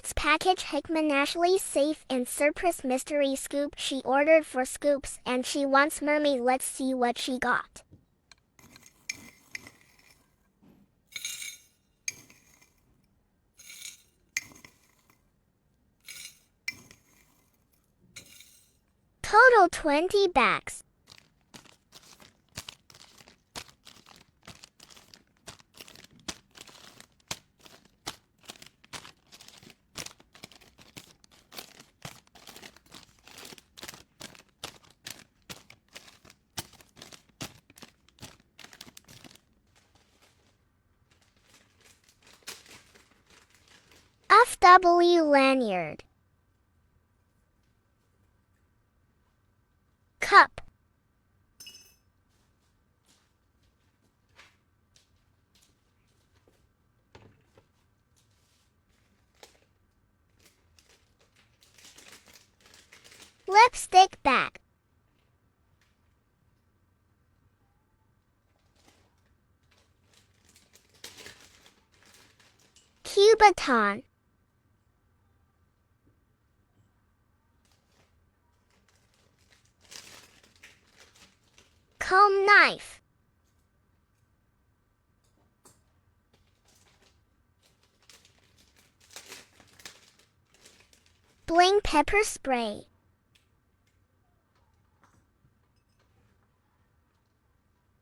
Next package Hickman Ashley's safe and surprise mystery scoop. She ordered 4 scoops and she wants Mermaid. Let's see what she got. Total 20 bags. FW lanyard. Cup. Lipstick bag. Cubaton. Comb knife. Bling pepper spray.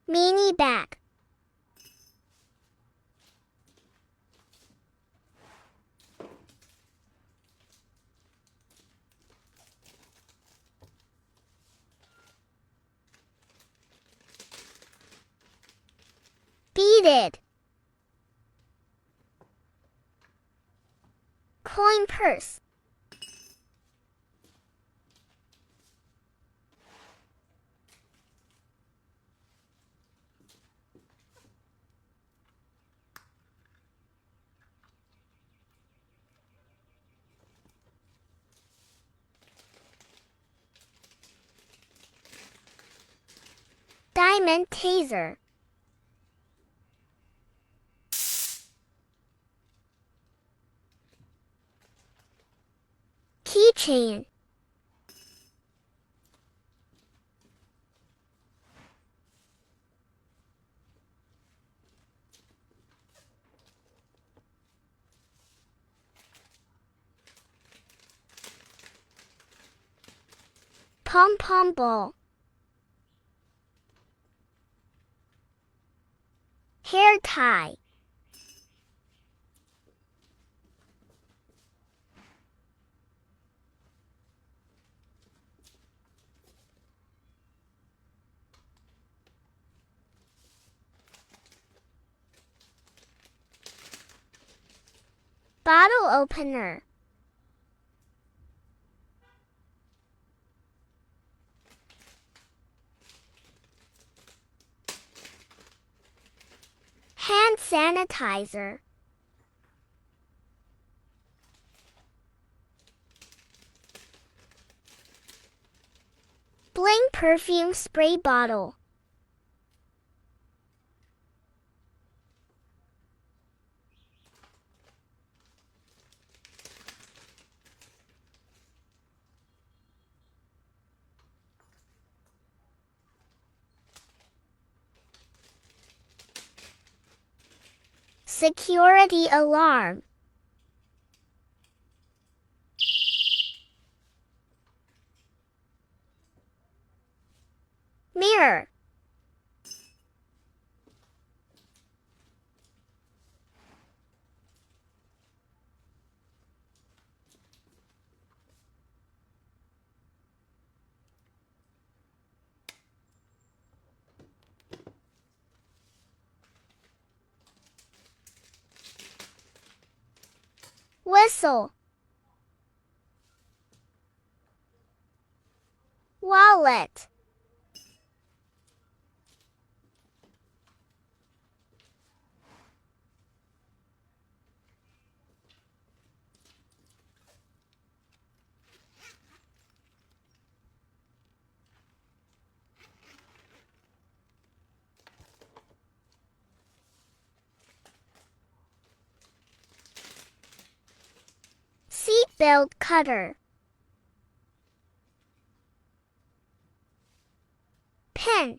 Mini bag. Beaded. Coin purse. Diamond taser. Keychain. Pom-pom ball. Hair tie. Bottle opener. Hand sanitizer. Bling perfume spray bottle. Security alarm. Mirror. Whistle. Wallet. Belt cutter. Pen.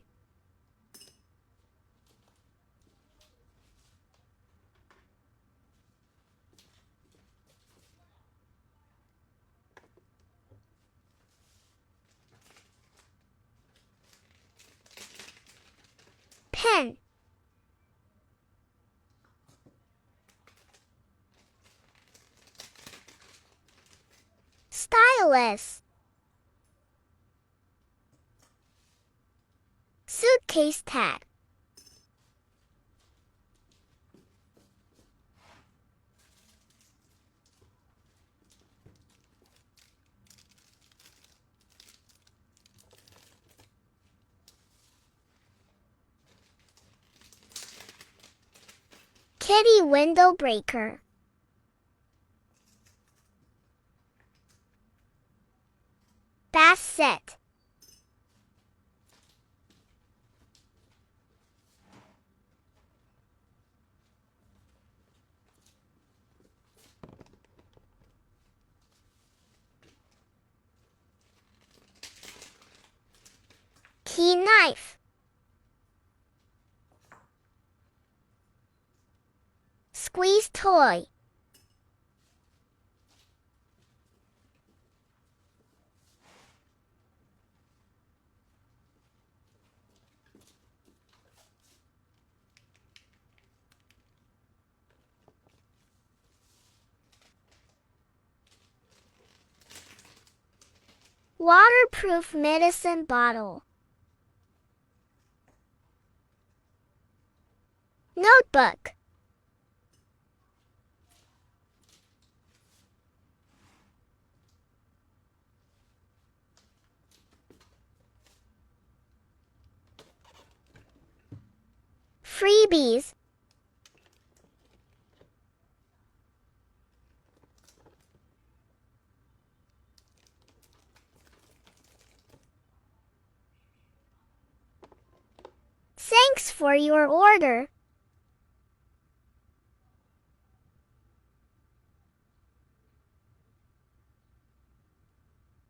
Pen. Stylus. Suitcase tag. Kitty window breaker. Bass set. Key knife. Squeeze toy. Waterproof medicine bottle. Notebook. Freebies. Thanks for your order.